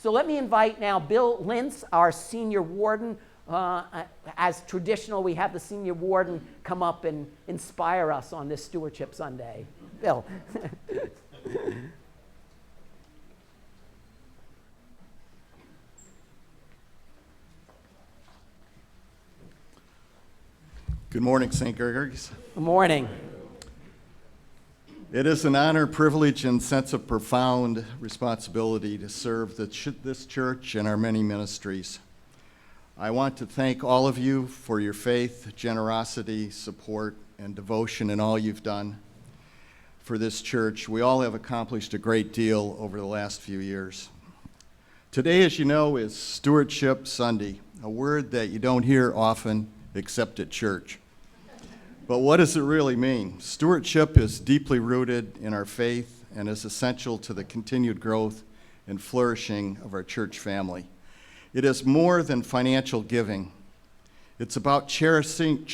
So let me invite now Bill Lintz, our senior warden. As traditional, we have the senior warden come up and inspire us on this Stewardship Sunday. Bill. Good morning, St. Gregory's. Good morning. It is an honor, privilege, and sense of profound responsibility to serve this church and our many ministries. I want to thank all of you for your faith, generosity, support, and devotion in all you've done for this church. We all have accomplished a great deal over the last few years. Today, as you know, is Stewardship Sunday, a word that you don't hear often except at church. But what does it really mean? Stewardship is deeply rooted in our faith and is essential to the continued growth and flourishing of our church family. It is more than financial giving. It's about cherishing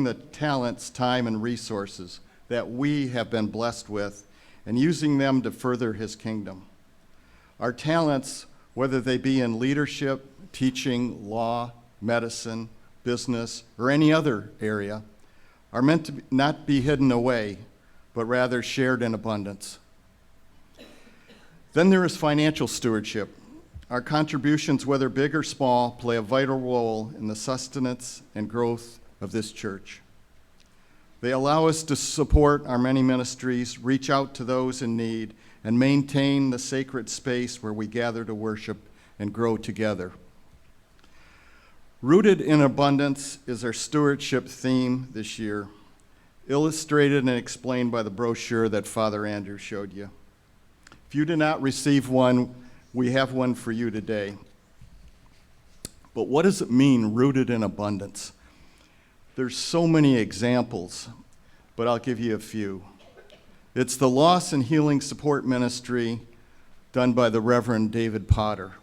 the talents, time, and resources that we have been blessed with and using them to further His kingdom. Our talents, whether they be in leadership, teaching, law, medicine, business, or any other area, are meant to not be hidden away, but rather shared in abundance. Then there is financial stewardship. Our contributions, whether big or small, play a vital role in the sustenance and growth of this church. They allow us to support our many ministries, reach out to those in need, and maintain the sacred space where we gather to worship and grow together. Rooted in abundance is our stewardship theme this year, illustrated and explained by the brochure that Father Andrew showed you. If you did not receive one, we have one for you today. But what does it mean, rooted in abundance? There's so many examples, but I'll give you a few. It's the loss and healing support ministry done by the Reverend David Potter.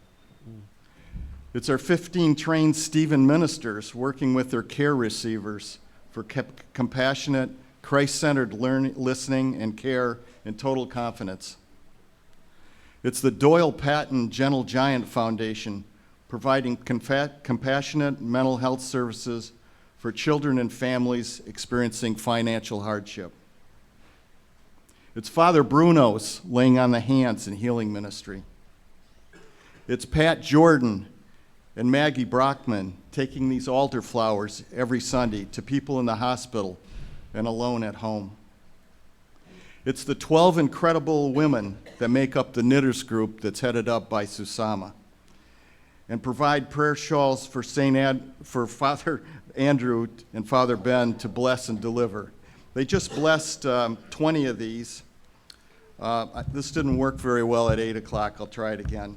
It's our 15 trained Stephen ministers working with their care receivers for compassionate, Christ-centered listening and care and total confidence. It's the Doyle Patton Gentle Giant Foundation providing compassionate mental health services for children and families experiencing financial hardship. It's Father Bruno's laying on the hands and healing ministry. It's Pat Jordan and Maggie Brockman taking these altar flowers every Sunday to people in the hospital and alone at home. It's the 12 incredible women that make up the knitters group that's headed up by Susama and provide prayer shawls for for Father Andrew and Father Ben to bless and deliver. They just blessed 20 of these. This didn't work very well at 8 o'clock. I'll try it again.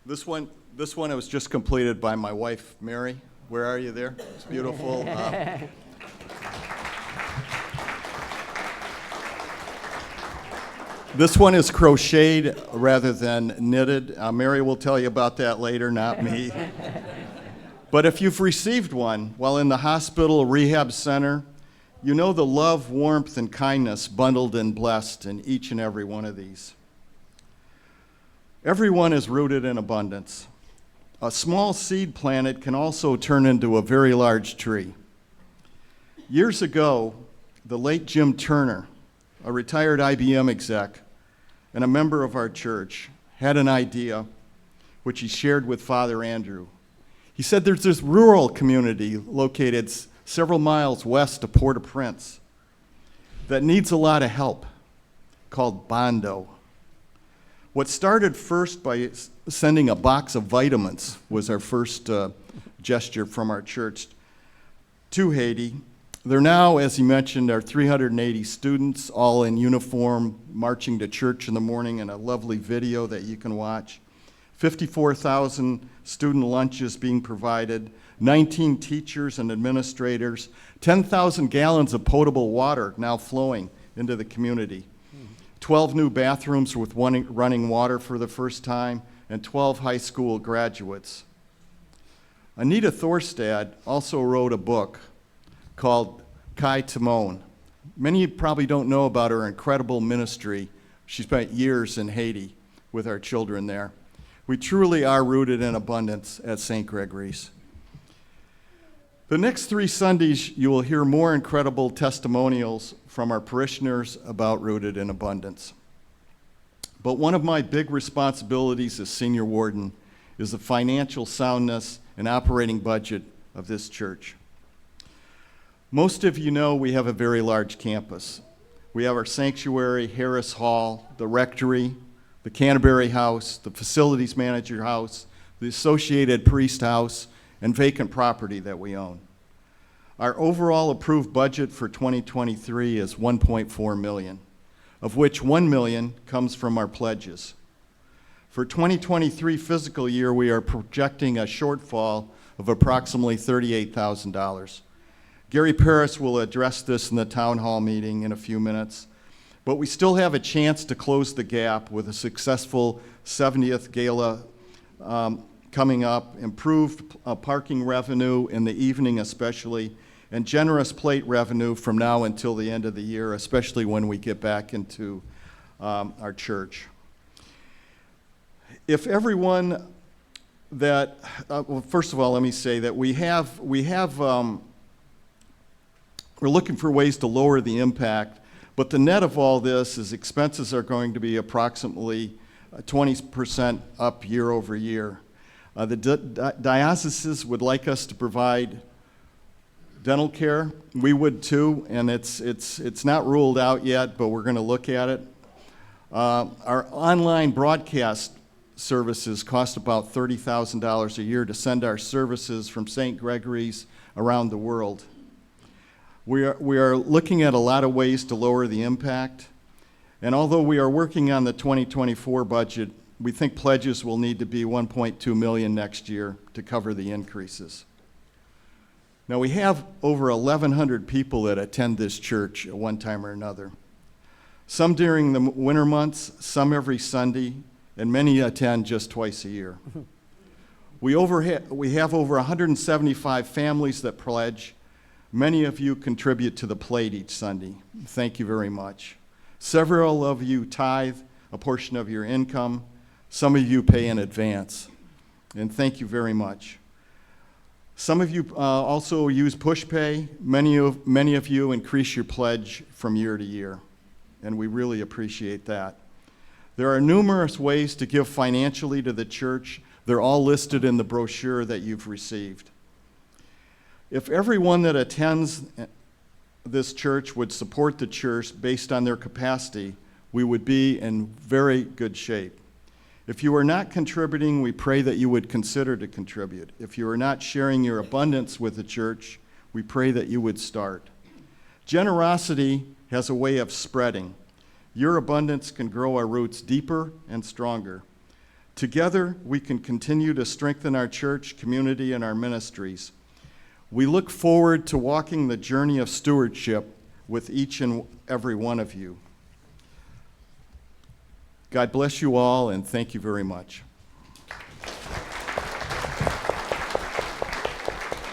This one was just completed by my wife, Mary. Where are you there? It's beautiful. This one is crocheted rather than knitted. Mary will tell you about that later, not me. But if you've received one while in the hospital or rehab center, you know the love, warmth, and kindness bundled and blessed in each and every one of these. Everyone is rooted in abundance. A small seed planted can also turn into a very large tree. Years ago, the late Jim Turner, a retired IBM exec and a member of our church, had an idea which he shared with Father Andrew. He said there's this rural community located several miles west of Port-au-Prince that needs a lot of help, called Bondo. What started first by sending a box of vitamins was our first gesture from our church to Haiti. There now, as he mentioned, are 380 students, all in uniform, marching to church in the morning, and a lovely video that you can watch. 54,000 student lunches being provided, 19 teachers and administrators, 10,000 gallons of potable water now flowing into the community. 12 new bathrooms with running water for the first time, and 12 high school graduates. Anita Thorstad also wrote a book called Kai Timon, Many probably don't know about her incredible ministry. She spent years in Haiti with our children there. We truly are rooted in abundance at St. Gregory's. The next 3 Sundays, you will hear more incredible testimonials from our parishioners about Rooted in Abundance. But one of my big responsibilities as senior warden is the financial soundness and operating budget of this church. Most of you know we have a very large campus. We have our sanctuary, Harris Hall, the rectory, the Canterbury House, the facilities manager house, the Associated Priest House, and vacant property that we own. Our overall approved budget for 2023 is $1.4 million, of which $1 million comes from our pledges. For 2023 fiscal year, we are projecting a shortfall of approximately $38,000. Gary Paris will address this in the town hall meeting in a few minutes, but we still have a chance to close the gap with a successful 70th gala coming up, improved parking revenue in the evening especially, and generous plate revenue from now until the end of the year, especially when we get back into our church. If everyone that, well, first of all, let me say that we're looking for ways to lower the impact, but the net of all this is expenses are going to be approximately 20% up year over year. The dioceses would like us to provide dental care. We would too, and it's not ruled out yet, but we're going to look at it. Our online broadcast services cost about $30,000 a year to send our services from St. Gregory's around the world. We are looking at a lot of ways to lower the impact, and although we are working on the 2024 budget, we think pledges will need to be $1.2 million next year to cover the increases. Now, we have over 1,100 people that attend this church at one time or another. Some during the winter months, some every Sunday, and many attend just twice a year. We have over 175 families that pledge. Many of you contribute to the plate each Sunday. Thank you very much. Several of you tithe a portion of your income. Some of you pay in advance, and thank you very much. Some of you also use push pay. Many of you increase your pledge from year to year, and we really appreciate that. There are numerous ways to give financially to the church. They're all listed in the brochure that you've received. If everyone that attends this church would support the church based on their capacity, we would be in very good shape. If you are not contributing, we pray that you would consider to contribute. If you are not sharing your abundance with the church, we pray that you would start. Generosity has a way of spreading. Your abundance can grow our roots deeper and stronger. Together, we can continue to strengthen our church, community, and our ministries. We look forward to walking the journey of stewardship with each and every one of you. God bless you all, and thank you very much.